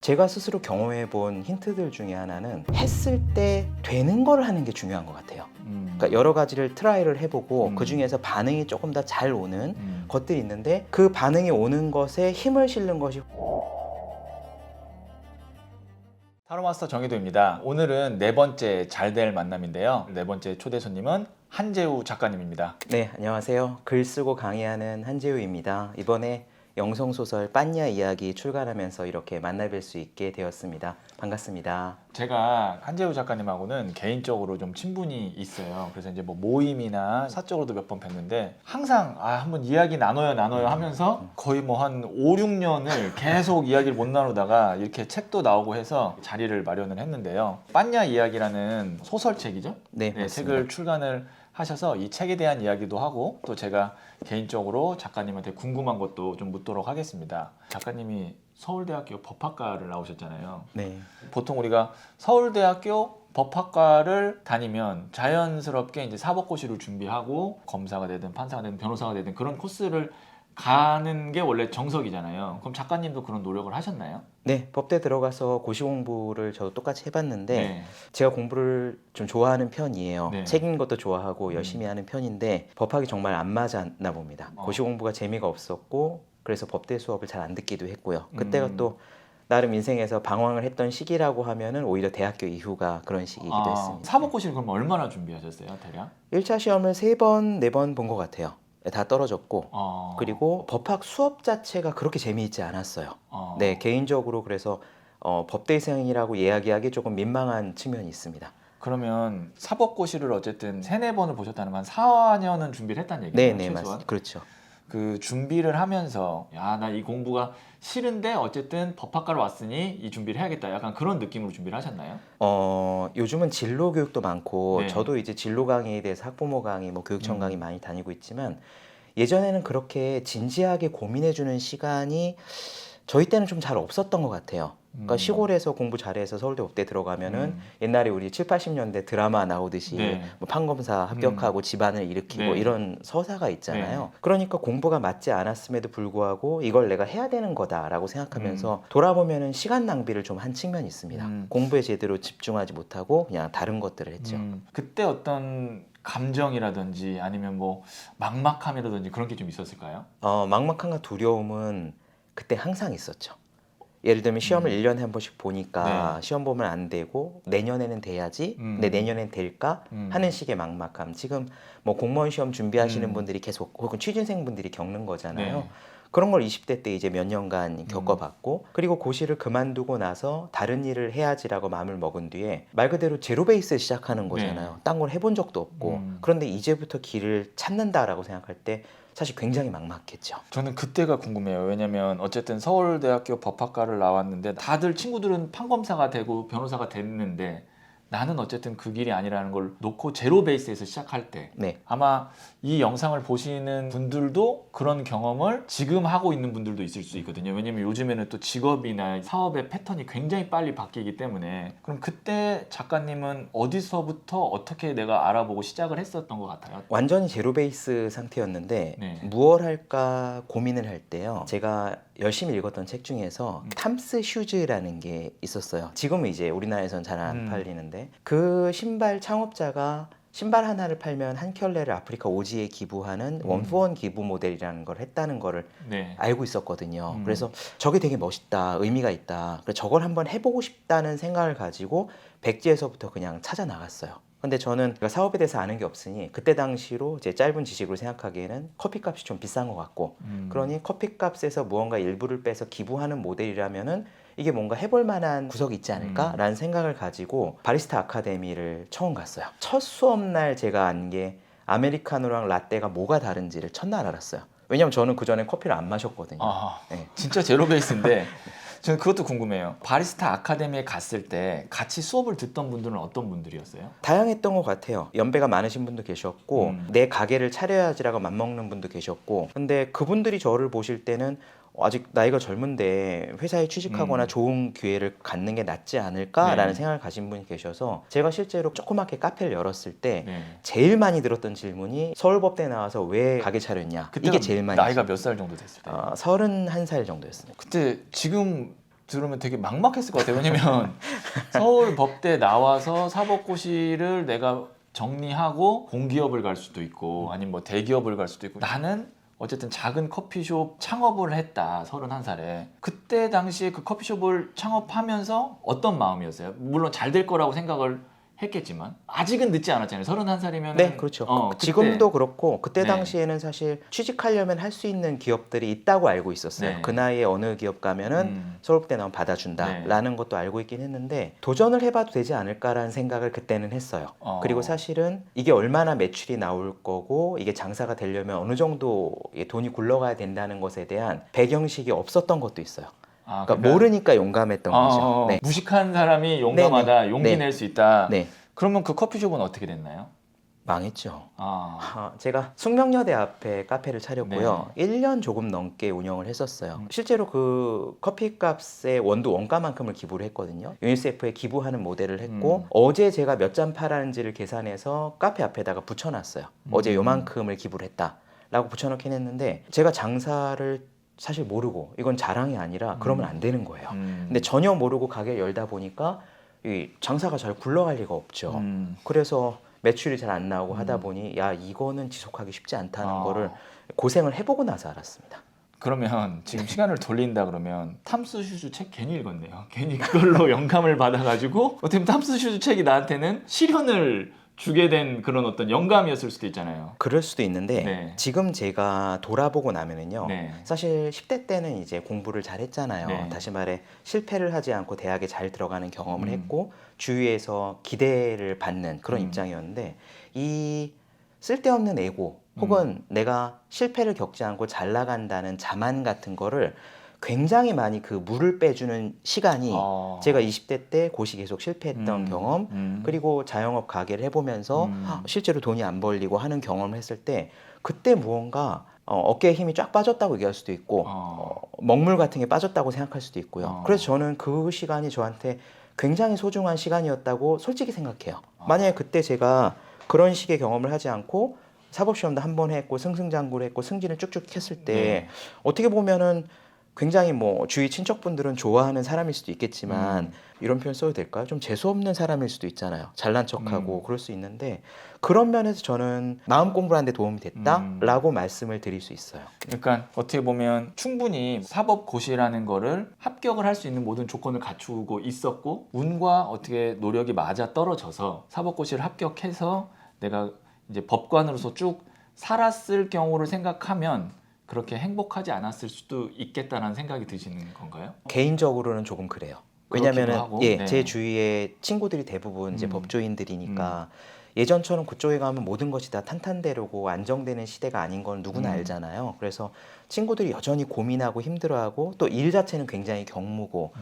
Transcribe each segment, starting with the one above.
제가 스스로 경험해 본 힌트들 중에 하나는 했을 때 되는 걸 하는 게 중요한 것 같아요. 그러니까 여러 가지를 트라이를 해보고 그 중에서 반응이 조금 더 잘 오는 것들이 있는데 그 반응이 오는 것에 힘을 실는 것이 타로마스터 정의도입니다. 오늘은 네 번째 잘 될 만남인데요. 네 번째 초대 손님은 한재우 작가님입니다. 네, 안녕하세요. 글 쓰고 강의하는 한재우입니다. 이번에 영성소설 빤냐 이야기 출간하면서 이렇게 만나뵐 수 있게 되었습니다. 반갑습니다. 제가 한재우 작가님하고는 개인적으로 좀 친분이 있어요. 그래서 이제 뭐 모임이나 사적으로도 몇 번 뵀는데 항상 한번 이야기 나눠요 하면서 거의 뭐 한 5, 6년을 계속 이야기를 못 나누다가 이렇게 책도 나오고 해서 자리를 마련을 했는데요. 빤냐 이야기라는 소설책이죠? 네, 네, 맞습니다. 책을 출간을 하셔서 이 책에 대한 이야기도 하고 또 제가 개인적으로 작가님한테 궁금한 것도 좀 묻도록 하겠습니다. 작가님이 서울대학교 법학과를 나오셨잖아요. 네. 보통 우리가 서울대학교 법학과를 다니면 자연스럽게 이제 사법고시를 준비하고 검사가 되든 판사가 되든 변호사가 되든 그런 코스를 가는 게 원래 정석이잖아요. 그럼 작가님도 그런 노력을 하셨나요? 네, 법대 들어가서 고시 공부를 저도 똑같이 해봤는데 네. 제가 공부를 좀 좋아하는 편이에요. 네. 책 읽는 것도 좋아하고 열심히 하는 편인데 법학이 정말 안 맞았나 봅니다. 어. 고시 공부가 재미가 없었고 그래서 법대 수업을 잘 안 듣기도 했고요. 그때가 음. 또 나름 인생에서 방황을 했던 시기라고 하면은 오히려 대학교 이후가 그런 시기이기도 했습니다. 사법고시를 그럼 얼마나 준비하셨어요, 대략? 1차 시험을 3번, 4번 본 것 같아요. 다 떨어졌고 어. 그리고 법학 수업 자체가 그렇게 재미있지 않았어요. 어. 네, 개인적으로 그래서 법대생이라고 이야기하기 조금 민망한 측면이 있습니다. 그러면 사법고시를 어쨌든 3, 4번을 보셨다는 건 4년은 준비를 했다는 얘기예요, 네, 최소한? 맞습니다. 그렇죠. 그 준비를 하면서 나 이 공부가 싫은데 어쨌든 법학과를 왔으니 이 준비를 해야겠다. 약간 그런 느낌으로 준비를 하셨나요? 요즘은 진로 교육도 많고 네. 저도 이제 진로 강의에 대해서 학부모 강의, 뭐 교육청 강의 많이 다니고 있지만 예전에는 그렇게 진지하게 고민해주는 시간이 저희 때는 좀 잘 없었던 것 같아요. 그러니까 시골에서 공부 잘해서 서울대 법대 들어가면은 옛날에 우리 7, 80년대 드라마 나오듯이 네. 뭐 판검사 합격하고 집안을 일으키고 네. 이런 서사가 있잖아요. 그러니까 공부가 맞지 않았음에도 불구하고 이걸 내가 해야 되는 거다라고 생각하면서 돌아보면은 시간 낭비를 좀 한 측면이 있습니다. 공부에 제대로 집중하지 못하고 그냥 다른 것들을 했죠. 그때 어떤 감정이라든지 아니면 뭐 막막함이라든지 그런 게 좀 있었을까요? 막막함과 두려움은 그때 항상 있었죠. 예를 들면 시험을 1년에 한 번씩 보니까 네. 시험 보면 안 되고 내년에는 돼야지 근데 내년엔 될까 하는 식의 막막함. 지금 뭐 공무원 시험 준비하시는 분들이 계속 혹은 취준생분들이 겪는 거잖아요. 네. 그런 걸 20대 때 이제 몇 년간 겪어봤고 그리고 고시를 그만두고 나서 다른 일을 해야지라고 마음을 먹은 뒤에 말 그대로 제로 베이스 시작하는 거잖아요. 딴 걸 해본 적도 없고 그런데 이제부터 길을 찾는다라고 생각할 때 사실 굉장히 막막했죠. 저는 그때가 궁금해요. 왜냐면 어쨌든 서울대학교 법학과를 나왔는데 다들 친구들은 판검사가 되고 변호사가 됐는데 나는 어쨌든 그 길이 아니라는 걸 놓고 제로 베이스에서 시작할 때 네. 아마 이 영상을 보시는 분들도 그런 경험을 지금 하고 있는 분들도 있을 수 있거든요. 왜냐면 요즘에는 또 직업이나 사업의 패턴이 굉장히 빨리 바뀌기 때문에 그럼 그때 작가님은 어디서부터 어떻게 내가 알아보고 시작을 했었던 것 같아요? 완전히 제로 베이스 상태였는데 네. 무얼 할까 고민을 할 때요. 제가 열심히 읽었던 책 중에서 탐스 슈즈라는 게 있었어요. 지금은 이제 우리나라에선 잘 안 팔리는데 그 신발 창업자가 신발 하나를 팔면 한 켤레를 아프리카 오지에 기부하는 원포원 기부 모델이라는 걸 했다는 거를 네. 알고 있었거든요. 그래서 저게 되게 멋있다, 의미가 있다. 그래서 저걸 한번 해보고 싶다는 생각을 가지고 백지에서부터 그냥 찾아 나갔어요. 근데 저는 사업에 대해서 아는 게 없으니 그때 당시로 제 짧은 지식으로 생각하기에는 커피값이 좀 비싼 것 같고 그러니 커피값에서 무언가 일부를 빼서 기부하는 모델이라면은 이게 뭔가 해볼 만한 구석이 있지 않을까라는 생각을 가지고 바리스타 아카데미를 처음 갔어요. 첫 수업날 제가 안 게 아메리카노랑 라떼가 뭐가 다른지를 첫날 알았어요. 왜냐면 저는 그전에 커피를 안 마셨거든요. 네. 진짜 제로 베이스인데 저는 그것도 궁금해요. 바리스타 아카데미에 갔을 때 같이 수업을 듣던 분들은 어떤 분들이었어요? 다양했던 것 같아요. 연배가 많으신 분도 계셨고 내 가게를 차려야지라고 맘먹는 분도 계셨고 근데 그분들이 저를 보실 때는 아직 나이가 젊은데 회사에 취직하거나 좋은 기회를 갖는 게 낫지 않을까라는 네. 생각을 가신 분이 계셔서 제가 실제로 조그맣게 카페를 열었을 때 네. 제일 많이 들었던 질문이 서울법대 나와서 왜 가게 차렸냐 이게 제일 많이 나이가 몇 살 정도 됐을 때? 31살 정도였습니다. 그때 지금 들으면 되게 막막했을 것 같아요. 왜냐면 서울 법대 나와서 사법고시를 내가 정리하고 공기업을 갈 수도 있고 아니면 뭐 대기업을 갈 수도 있고 나는 어쨌든 작은 커피숍 창업을 했다. 31살에. 그때 당시에 그 커피숍을 창업하면서 어떤 마음이었어요? 물론 잘 될 거라고 생각을 했겠지만 아직은 늦지 않았잖아요. 31살이면 네, 그렇죠. 지금도 그렇고 그때 네. 당시에는 사실 취직하려면 할 수 있는 기업들이 있다고 알고 있었어요. 네. 그 나이에 어느 기업 가면은 서울대 나오면 받아준다라는 것도 알고 있긴 했는데 도전을 해봐도 되지 않을까라는 생각을 그때는 했어요. 그리고 사실은 이게 얼마나 매출이 나올 거고 이게 장사가 되려면 어느 정도 돈이 굴러가야 된다는 것에 대한 배경식이 없었던 것도 있어요. 그러니까 모르니까 용감했던 거죠. 네. 무식한 사람이 용감하다, 네. 용기 네. 낼 수 있다. 네. 그러면 그 커피숍은 어떻게 됐나요? 망했죠. 아, 제가 숙명여대 앞에 카페를 차렸고요. 1년 조금 넘게 운영을 했었어요. 실제로 그 커피값의 원가만큼을 기부를 했거든요. 유니세프에 기부하는 모델을 했고 어제 제가 몇 잔 팔았는지를 계산해서 카페 앞에다가 붙여놨어요. 어제 요만큼을 기부를 했다라고 붙여놓긴 했는데 제가 장사를 사실 모르고 이건 자랑이 아니라 그러면 안 되는 거예요. 근데 전혀 모르고 가게를 열다 보니까 이 장사가 잘 굴러갈 리가 없죠. 그래서 매출이 잘 안 나오고 하다 보니 야 이거는 지속하기 쉽지 않다는 거를 고생을 해보고 나서 알았습니다. 그러면 지금 시간을 돌린다 그러면 탐스슈즈 책 괜히 읽었네요. 괜히 그걸로 영감을 받아가지고 어떻게 보면 탐스슈즈 책이 나한테는 실현을 주게 된 그런 어떤 영감이었을 수도 있잖아요. 그럴 수도 있는데 네. 지금 제가 돌아보고 나면은요. 네. 사실 10대 때는 이제 공부를 잘 했잖아요. 네. 다시 말해 실패를 하지 않고 대학에 잘 들어가는 경험을 했고 주위에서 기대를 받는 그런 입장이었는데 이 쓸데없는 에고 혹은 내가 실패를 겪지 않고 잘 나간다는 자만 같은 거를 굉장히 많이 그 물을 빼주는 시간이 제가 20대 때 고시 계속 실패했던 경험 그리고 자영업 가게를 해보면서 실제로 돈이 안 벌리고 하는 경험을 했을 때 그때 무언가 어깨에 힘이 쫙 빠졌다고 얘기할 수도 있고 먹물 같은 게 빠졌다고 생각할 수도 있고요. 그래서 저는 그 시간이 저한테 굉장히 소중한 시간이었다고 솔직히 생각해요. 만약에 그때 제가 그런 식의 경험을 하지 않고 사법시험도 한 번 했고 승승장구를 했고 승진을 쭉쭉 했을 때 어떻게 보면은 굉장히 뭐 주위 친척분들은 좋아하는 사람일 수도 있겠지만 이런 표현 써도 될까요? 좀 재수없는 사람일 수도 있잖아요. 잘난 척하고 그럴 수 있는데 그런 면에서 저는 마음 공부를 하는데 도움이 됐다라고 말씀을 드릴 수 있어요. 그러니까 어떻게 보면 충분히 사법고시라는 거를 합격을 할 수 있는 모든 조건을 갖추고 있었고 운과 어떻게 노력이 맞아 떨어져서 사법고시를 합격해서 내가 이제 법관으로서 쭉 살았을 경우를 생각하면 그렇게 행복하지 않았을 수도 있겠다는 생각이 드시는 건가요? 개인적으로는 조금 그래요. 왜냐면은 네. 제 주위에 친구들이 대부분 이제 법조인들이니까 예전처럼 그쪽에 가면 모든 것이 다 탄탄대로고 안정되는 시대가 아닌 건 누구나 알잖아요. 그래서 친구들이 여전히 고민하고 힘들어하고 또 일 자체는 굉장히 경무고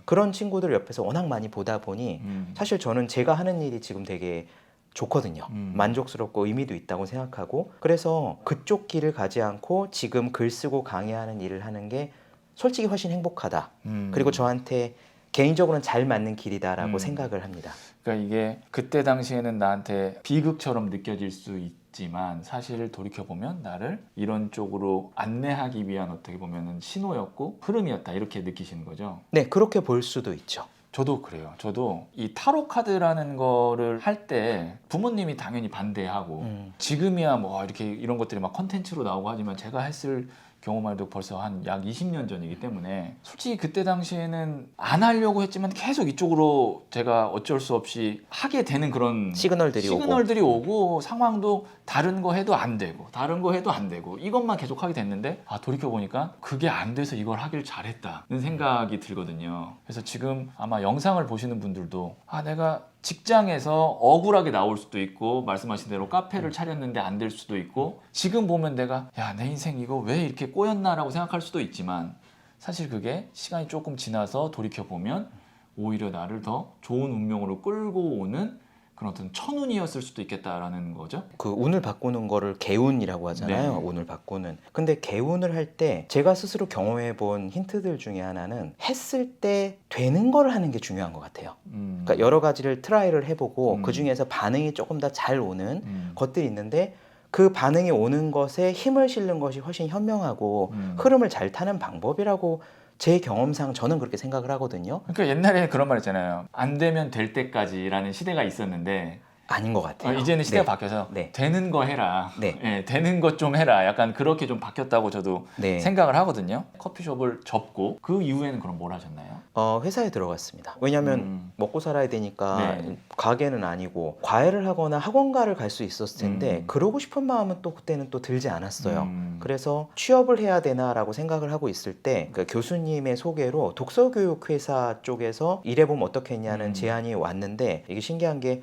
그런 친구들 옆에서 워낙 많이 보다 보니 사실 저는 제가 하는 일이 지금 되게 좋거든요. 만족스럽고 의미도 있다고 생각하고 그래서 그쪽 길을 가지 않고 지금 글 쓰고 강의하는 일을 하는 게 솔직히 훨씬 행복하다. 그리고 저한테 개인적으로는 잘 맞는 길이다라고 생각을 합니다. 그러니까 이게 그때 당시에는 나한테 비극처럼 느껴질 수 있지만 사실 돌이켜보면 나를 이런 쪽으로 안내하기 위한 어떻게 보면 신호였고 흐름이었다 이렇게 느끼시는 거죠? 네, 그렇게 볼 수도 있죠. 저도 그래요. 저도 이 타로 카드라는 거를 할 때 부모님이 당연히 반대하고 지금이야 뭐 이렇게 이런 것들이 막 컨텐츠로 나오고 하지만 제가 했을 경우만 해도 벌써 한 약 20년 전이기 때문에 솔직히 그때 당시에는 안 하려고 했지만 계속 이쪽으로 제가 어쩔 수 없이 하게 되는 그런 시그널들이 오고 상황도 다른 거 해도 안 되고 다른 거 해도 안 되고 이것만 계속 하게 됐는데 돌이켜보니까 그게 안 돼서 이걸 하길 잘했다는 생각이 들거든요. 그래서 지금 아마 영상을 보시는 분들도 내가 직장에서 억울하게 나올 수도 있고 말씀하신 대로 카페를 차렸는데 안 될 수도 있고 지금 보면 내가 내 인생 이거 왜 이렇게 꼬였나라고 생각할 수도 있지만 사실 그게 시간이 조금 지나서 돌이켜보면 오히려 나를 더 좋은 운명으로 끌고 오는 그런 어떤 천운이었을 수도 있겠다라는 거죠. 그 운을 바꾸는 거를 개운이라고 하잖아요. 네. 운을 바꾸는. 근데 개운을 할 때 제가 스스로 경험해 본 힌트들 중에 하나는 했을 때 되는 걸 하는 게 중요한 것 같아요. 그러니까 여러 가지를 트라이를 해보고 그 중에서 반응이 조금 더 잘 오는 것들이 있는데 그 반응이 오는 것에 힘을 실는 것이 훨씬 현명하고 흐름을 잘 타는 방법이라고 제 경험상 저는 그렇게 생각을 하거든요. 그러니까 옛날에 그런 말 있잖아요. 안 되면 될 때까지라는 시대가 있었는데 아닌 것 같아요. 이제는 시대가 네. 바뀌어서 네. 되는 거 해라. 네. 예, 되는 것 좀 해라. 약간 그렇게 좀 바뀌었다고 저도 네. 생각을 하거든요. 커피숍을 접고 그 이후에는 그럼 뭘 하셨나요? 회사에 들어갔습니다. 왜냐하면 먹고 살아야 되니까 네. 가게는 아니고 과외를 하거나 학원가를 갈 수 있었을 텐데 그러고 싶은 마음은 또 그때는 또 들지 않았어요. 그래서 취업을 해야 되나라고 생각을 하고 있을 때 그 교수님의 소개로 독서교육회사 쪽에서 일해보면 어떻겠냐는 제안이 왔는데 이게 신기한 게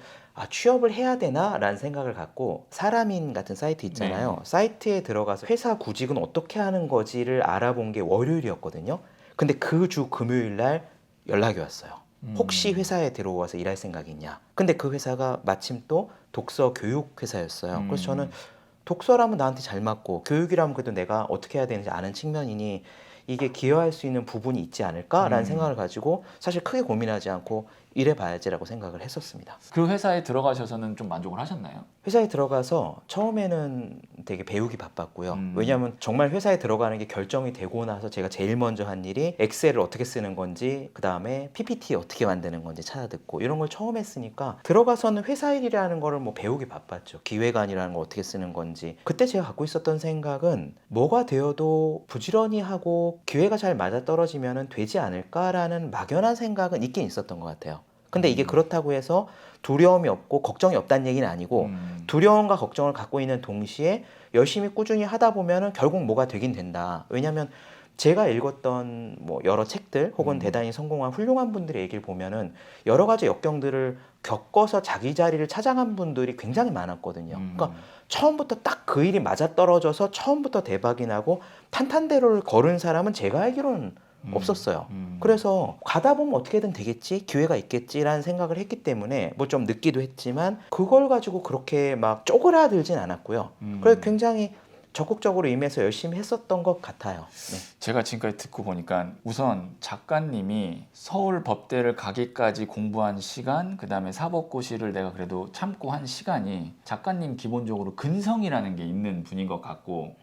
취업을 해야 되나? 라는 생각을 갖고 사람인 같은 사이트 있잖아요. 네. 사이트에 들어가서 회사 구직은 어떻게 하는 거지를 알아본 게 월요일이었거든요. 근데 그 주 금요일 날 연락이 왔어요. 혹시 회사에 들어와서 일할 생각이 있냐? 근데 그 회사가 마침 또 독서 교육 회사였어요. 그래서 저는 독서라면 나한테 잘 맞고 교육이라면 그래도 내가 어떻게 해야 되는지 아는 측면이니 이게 기여할 수 있는 부분이 있지 않을까라는 생각을 가지고 사실 크게 고민하지 않고 일해봐야지라고 생각을 했었습니다. 그 회사에 들어가셔서는 좀 만족을 하셨나요? 회사에 들어가서 처음에는 되게 배우기 바빴고요. 왜냐하면 정말 회사에 들어가는 게 결정이 되고 나서 제가 제일 먼저 한 일이 엑셀을 어떻게 쓰는 건지 그 다음에 PPT 어떻게 만드는 건지 찾아듣고 이런 걸 처음 했으니까 들어가서는 회사 일이라는 거를 뭐 배우기 바빴죠. 기획안이라는 거 어떻게 쓰는 건지. 그때 제가 갖고 있었던 생각은 뭐가 되어도 부지런히 하고 기회가 잘 맞아떨어지면 되지 않을까라는 막연한 생각은 있긴 있었던 것 같아요. 근데 이게 그렇다고 해서 두려움이 없고 걱정이 없다는 얘기는 아니고 두려움과 걱정을 갖고 있는 동시에 열심히 꾸준히 하다 보면은 결국 뭐가 되긴 된다. 왜냐하면 제가 읽었던 뭐 여러 책들 혹은 대단히 성공한 훌륭한 분들의 얘기를 보면은 여러 가지 역경들을 겪어서 자기 자리를 찾아간 분들이 굉장히 많았거든요. 그러니까 처음부터 딱 그 일이 맞아떨어져서 처음부터 대박이 나고 탄탄대로를 걸은 사람은 제가 알기로는 없었어요. 그래서 가다 보면 어떻게든 되겠지, 기회가 있겠지라는 생각을 했기 때문에 뭐 좀 늦기도 했지만 그걸 가지고 그렇게 막 쪼그라들진 않았고요. 그래서 굉장히 적극적으로 임해서 열심히 했었던 것 같아요. 네. 제가 지금까지 듣고 보니까 우선 작가님이 서울 법대를 가기까지 공부한 시간, 그 다음에 사법고시를 내가 그래도 참고 한 시간이 작가님 기본적으로 근성이라는 게 있는 분인 것 같고,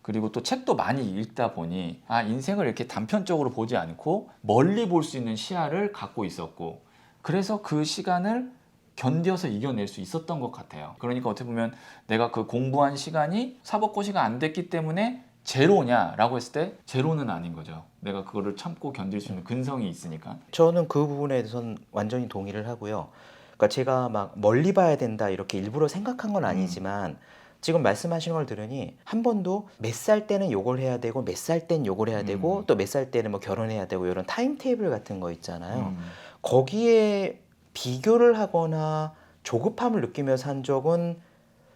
그리고 또 책도 많이 읽다 보니 인생을 이렇게 단편적으로 보지 않고 멀리 볼 수 있는 시야를 갖고 있었고, 그래서 그 시간을 견뎌서 이겨낼 수 있었던 것 같아요. 그러니까 어떻게 보면 내가 그 공부한 시간이 사법고시가 안 됐기 때문에 제로냐라고 했을 때 제로는 아닌 거죠. 내가 그거를 참고 견딜 수 있는 근성이 있으니까. 저는 그 부분에 대해서는 완전히 동의를 하고요. 그러니까 제가 막 멀리 봐야 된다 이렇게 일부러 생각한 건 아니지만 지금 말씀하시는 걸 들으니 한 번도 몇 살 때는 요걸 해야 되고 몇 살 땐 요걸 해야 되고 또 몇 살 때는 뭐 결혼해야 되고 이런 타임테이블 같은 거 있잖아요. 거기에 비교를 하거나 조급함을 느끼면서 한 적은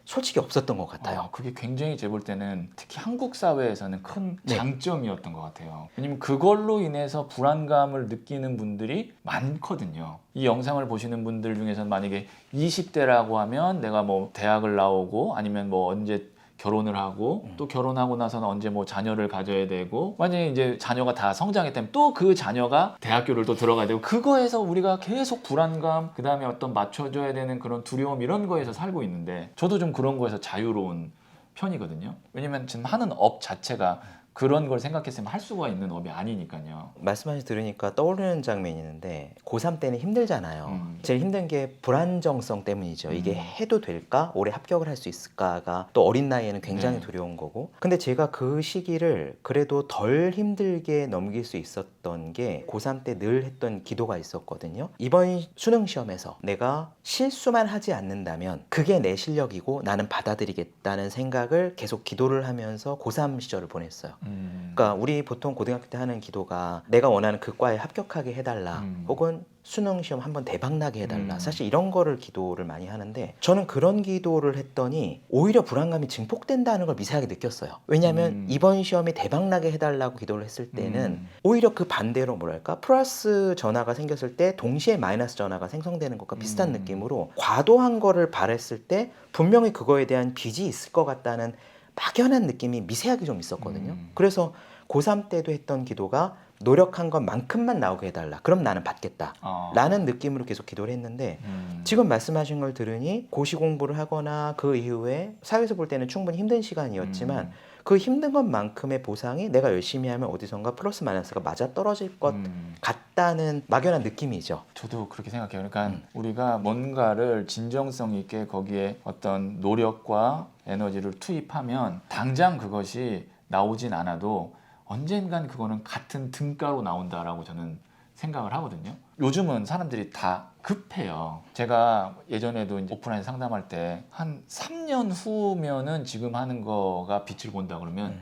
솔직히 없었던 것 같아요. 그게 굉장히 제가 볼 때는 특히 한국 사회에서는 큰 네. 장점이었던 것 같아요. 왜냐면 그걸로 인해서 불안감을 느끼는 분들이 많거든요. 이 영상을 보시는 분들 중에서는 만약에 20대라고 하면 내가 뭐 대학을 나오고 아니면 뭐 언제 결혼을 하고 또 결혼하고 나서는 언제 뭐 자녀를 가져야 되고, 만약에 이제 자녀가 다 성장했다면 또 그 자녀가 대학교를 또 들어가야 되고, 그거에서 우리가 계속 불안감, 그 다음에 어떤 맞춰줘야 되는 그런 두려움, 이런 거에서 살고 있는데 저도 좀 그런 거에서 자유로운 편이거든요. 왜냐면 지금 하는 업 자체가 그런 걸 생각했으면 할 수가 있는 업이 아니니까요. 말씀하시 들으니까 떠오르는 장면이 있는데 고3 때는 힘들잖아요. 제일 힘든 게 불안정성 때문이죠. 이게 해도 될까? 올해 합격을 할 수 있을까가 또 어린 나이에는 굉장히 두려운 거고. 근데 제가 그 시기를 그래도 덜 힘들게 넘길 수 있었던 게 고3 때 늘 했던 기도가 있었거든요. 이번 수능 시험에서 내가 실수만 하지 않는다면 그게 내 실력이고 나는 받아들이겠다는 생각을 계속 기도를 하면서 고3 시절을 보냈어요. 그러니까 우리 보통 고등학교 때 하는 기도가 내가 원하는 그 과에 합격하게 해달라 혹은 수능 시험 한번 대박 나게 해달라. 사실 이런 거를 기도를 많이 하는데 저는 그런 기도를 했더니 오히려 불안감이 증폭된다는 걸 미세하게 느꼈어요. 왜냐하면 이번 시험이 대박 나게 해달라고 기도를 했을 때는 오히려 그 반대로 뭐랄까 플러스 전화가 생겼을 때 동시에 마이너스 전화가 생성되는 것과 비슷한 느낌으로 과도한 거를 바랬을 때 분명히 그거에 대한 빚이 있을 것 같다는 막연한 느낌이 미세하게 좀 있었거든요. 그래서 고3 때도 했던 기도가 노력한 것만큼만 나오게 해달라. 그럼 나는 받겠다. 라는 느낌으로 계속 기도를 했는데 지금 말씀하신 걸 들으니 고시 공부를 하거나 그 이후에 사회에서 볼 때는 충분히 힘든 시간이었지만 그 힘든 것만큼의 보상이 내가 열심히 하면 어디선가 플러스 마이너스가 맞아 떨어질 것 같다는 막연한 느낌이죠. 저도 그렇게 생각해요. 그러니까 우리가 뭔가를 진정성 있게 거기에 어떤 노력과 에너지를 투입하면 당장 그것이 나오진 않아도 언젠간 그거는 같은 등가로 나온다라고 저는 생각을 하거든요. 요즘은 사람들이 다 급해요. 제가 예전에도 이제 오프라인 상담할 때 한 3년 후면은 지금 하는 거가 빛을 본다 그러면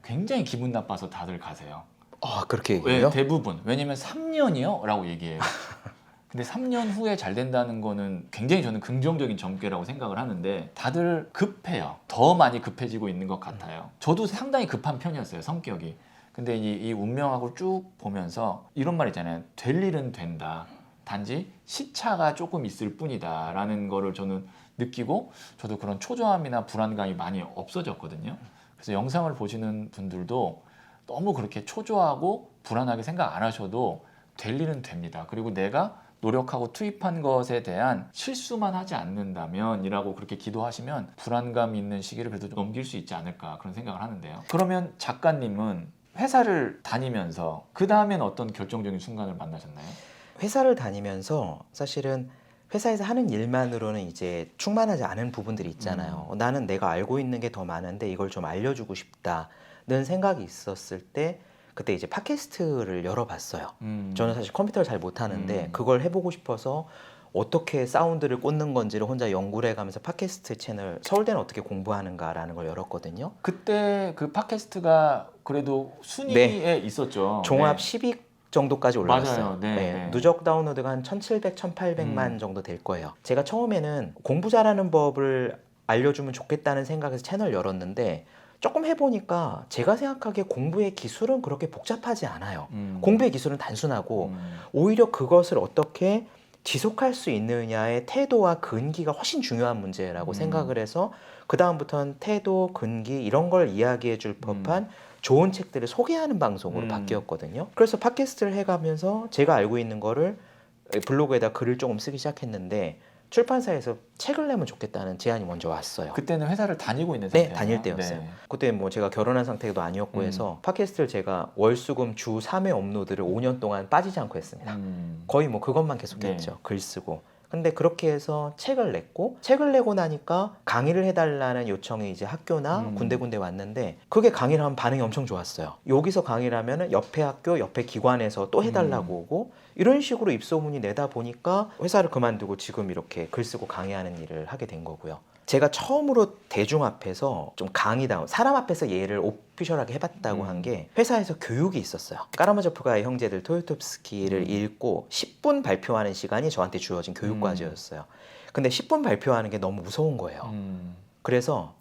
굉장히 기분 나빠서 다들 가세요. 아, 그렇게 왜 얘기해요? 대부분 왜냐면 3년이요? 라고 얘기해요. 근데 3년 후에 잘 된다는 거는 굉장히 저는 긍정적인 전개라고 생각을 하는데 다들 급해요. 더 많이 급해지고 있는 것 같아요. 저도 상당히 급한 편이었어요, 성격이. 근데 이 운명학을 쭉 보면서 이런 말 있잖아요. 될 일은 된다. 단지 시차가 조금 있을 뿐이다 라는 거를 저는 느끼고 저도 그런 초조함이나 불안감이 많이 없어졌거든요. 그래서 영상을 보시는 분들도 너무 그렇게 초조하고 불안하게 생각 안 하셔도 될 일은 됩니다. 그리고 내가 노력하고 투입한 것에 대한 실수만 하지 않는다면 이라고 그렇게 기도하시면 불안감 있는 시기를 그래도 좀 넘길 수 있지 않을까 그런 생각을 하는데요. 그러면 작가님은 회사를 다니면서 그 다음엔 어떤 결정적인 순간을 만나셨나요? 회사를 다니면서 사실은 회사에서 하는 일만으로는 이제 충만하지 않은 부분들이 있잖아요. 나는 내가 알고 있는 게 더 많은데 이걸 좀 알려주고 싶다는 생각이 있었을 때 그때 이제 팟캐스트를 열어봤어요. 저는 사실 컴퓨터를 잘 못하는데 그걸 해보고 싶어서 어떻게 사운드를 꽂는 건지를 혼자 연구를 해가면서 팟캐스트 채널 서울대는 어떻게 공부하는가라는 걸 열었거든요. 그때 그 팟캐스트가 그래도 순위에 있었죠. 종합 네. 10위 정도까지 올라갔어요. 맞아요. 네, 네. 누적 다운로드가 한 1700, 1800만 정도 될 거예요. 제가 처음에는 공부 잘하는 법을 알려주면 좋겠다는 생각에서 채널 열었는데 조금 해보니까 제가 생각하기에 공부의 기술은 그렇게 복잡하지 않아요. 공부의 기술은 단순하고 오히려 그것을 어떻게 지속할 수 있느냐의 태도와 근기가 훨씬 중요한 문제라고 생각을 해서 그 다음부터는 태도, 근기 이런 걸 이야기해 줄 법한 좋은 책들을 소개하는 방송으로 바뀌었거든요. 그래서 팟캐스트를 해가면서 제가 알고 있는 거를 블로그에다 글을 조금 쓰기 시작했는데 출판사에서 책을 내면 좋겠다는 제안이 먼저 왔어요. 그때는 회사를 다니고 있는 네, 상태예요. 다닐 때였어요. 네. 그때 뭐 제가 결혼한 상태도 아니었고 해서 팟캐스트를 제가 월수금 주 3회 업로드를 5년 동안 빠지지 않고 했습니다. 거의 뭐 그것만 계속했죠. 네. 글 쓰고. 근데 그렇게 해서 책을 냈고 책을 내고 나니까 강의를 해달라는 요청이 이제 학교나 군데군데 왔는데 그게 강의를 하면 반응이 엄청 좋았어요. 여기서 강의를 하면은 옆에 학교, 옆에 기관에서 또 해달라고 오고 이런 식으로 입소문이 내다 보니까 회사를 그만두고 지금 이렇게 글 쓰고 강의하는 일을 하게 된 거고요. 제가 처음으로 대중 앞에서 좀 강의다운 사람 앞에서 얘를 오피셜하게 해봤다고 한 게 회사에서 교육이 있었어요. 까라마조프가의 형제들 토요톱스키를 읽고 10분 발표하는 시간이 저한테 주어진 교육 과제였어요. 근데 10분 발표하는 게 너무 무서운 거예요. 그래서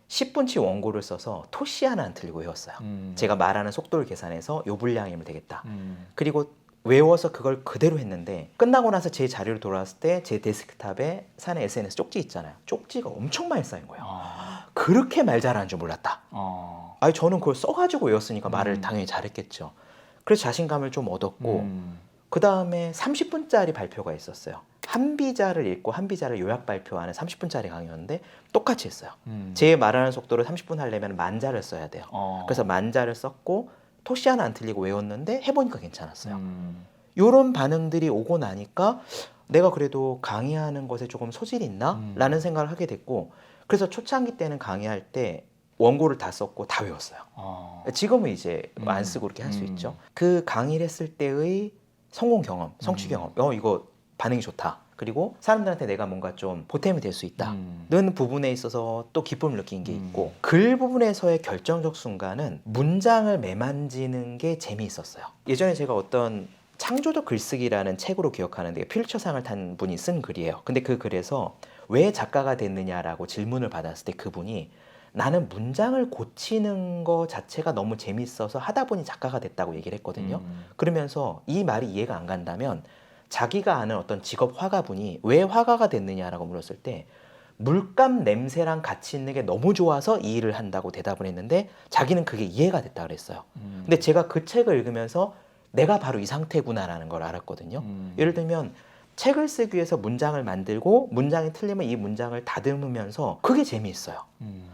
10분치 원고를 써서 토시 하나 안 틀리고 외웠어요. 제가 말하는 속도를 계산해서 요 분량이면 되겠다. 그리고 외워서 그걸 그대로 했는데 끝나고 나서 제 자료로 돌아왔을 때 제 데스크탑에 사는 SNS 쪽지 있잖아요. 쪽지가 엄청 많이 쌓인 거예요. 그렇게 말 잘하는 줄 몰랐다. 아니 저는 그걸 써가지고 외웠으니까 말을 당연히 잘했겠죠. 그래서 자신감을 좀 얻었고 그 다음에 30분짜리 발표가 있었어요. 한 비자를 읽고 한 비자를 요약 발표하는 30분짜리 강의였는데 똑같이 했어요. 제 말하는 속도로 30분 하려면 만자를 써야 돼요. 그래서 만자를 썼고 토시 하나 안 틀리고 외웠는데 해보니까 괜찮았어요. 이런 반응들이 오고 나니까 내가 그래도 강의하는 것에 조금 소질이 있나? 라는 생각을 하게 됐고 그래서 초창기 때는 강의할 때 원고를 다 썼고 다 외웠어요. 지금은 이제 안 쓰고 그렇게 할 수 있죠. 그 강의를 했을 때의 성공 경험, 성취 경험 이거 반응이 좋다. 그리고 사람들한테 내가 뭔가 좀 보탬이 될 수 있다는 부분에 있어서 또 기쁨을 느낀 게 있고 글 부분에서의 결정적 순간은 문장을 매만지는 게 재미있었어요. 예전에 제가 어떤 창조적 글쓰기라는 책으로 기억하는데 퓰리처상을 탄 분이 쓴 글이에요. 근데 그 글에서 왜 작가가 됐느냐라고 질문을 받았을 때 그분이 나는 문장을 고치는 거 자체가 너무 재밌어서 하다 보니 작가가 됐다고 얘기를 했거든요. 그러면서 이 말이 이해가 안 간다면 자기가 아는 어떤 직업 화가분이 왜 화가가 됐느냐라고 물었을 때 물감 냄새랑 같이 있는 게 너무 좋아서 이 일을 한다고 대답을 했는데 자기는 그게 이해가 됐다 그랬어요. 근데 제가 그 책을 읽으면서 내가 바로 이 상태구나라는 걸 알았거든요. 예를 들면 책을 쓰기 위해서 문장을 만들고 문장이 틀리면 이 문장을 다듬으면서 그게 재미있어요.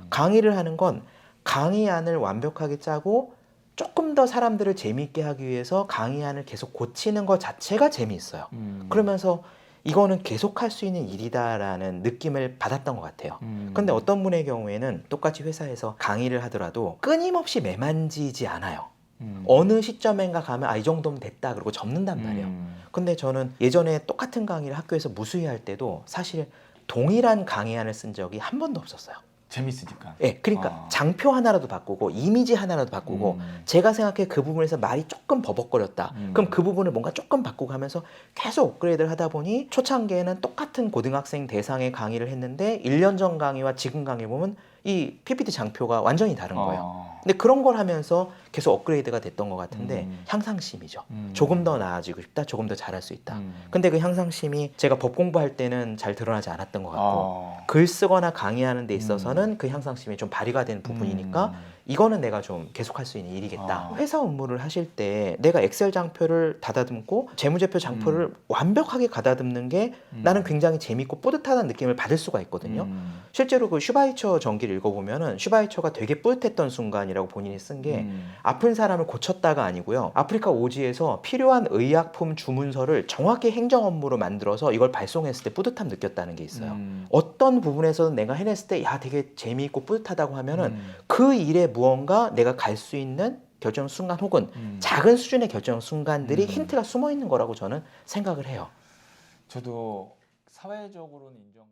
강의를 하는 건 강의안을 완벽하게 짜고 조금 더 사람들을 재미있게 하기 위해서 강의안을 계속 고치는 것 자체가 재미있어요. 그러면서 이거는 계속할 수 있는 일이다라는 느낌을 받았던 것 같아요. 근데 어떤 분의 경우에는 똑같이 회사에서 강의를 하더라도 끊임없이 매만지지 않아요. 어느 시점인가 가면 이 정도면 됐다 그러고 접는단 말이에요. 근데 저는 예전에 똑같은 강의를 학교에서 무수히 할 때도 사실 동일한 강의안을 쓴 적이 한 번도 없었어요. 재밌으니까. 예, 그러니까 장표 하나라도 바꾸고 이미지 하나라도 바꾸고 제가 생각해 그 부분에서 말이 조금 버벅거렸다. 그럼 그 부분을 뭔가 조금 바꾸고 하면서 계속 업그레이드를 하다 보니 초창기에는 똑같은 고등학생 대상의 강의를 했는데 1년 전 강의와 지금 강의 보면 이 PPT 장표가 완전히 다른 거예요. 근데 그런 걸 하면서 계속 업그레이드가 됐던 것 같은데 향상심이죠. 조금 더 나아지고 싶다, 조금 더 잘할 수 있다. 근데 그 향상심이 제가 법 공부할 때는 잘 드러나지 않았던 것 같고 글 쓰거나 강의하는 데 있어서는 그 향상심이 좀 발휘가 된 부분이니까 이거는 내가 좀 계속할 수 있는 일이겠다. 회사 업무를 하실 때 내가 엑셀 장표를 가다듬고 재무제표 장표를 완벽하게 가다듬는 게 나는 굉장히 재밌고 뿌듯하다는 느낌을 받을 수가 있거든요. 실제로 그 슈바이처 전기를 읽어보면은 슈바이처가 되게 뿌듯했던 순간이라고 본인이 쓴 게 아픈 사람을 고쳤다가 아니고요. 아프리카 오지에서 필요한 의약품 주문서를 정확히 행정 업무로 만들어서 이걸 발송했을 때 뿌듯함 느꼈다는 게 있어요. 어떤 부분에서는 내가 해냈을 때 야 되게 재미있고 뿌듯하다고 하면은 그 일에 무언가 내가 갈 수 있는 결정 순간 혹은 작은 수준의 결정 순간들이 힌트가 숨어 있는 거라고 저는 생각을 해요. 저도 사회적으로는 인정.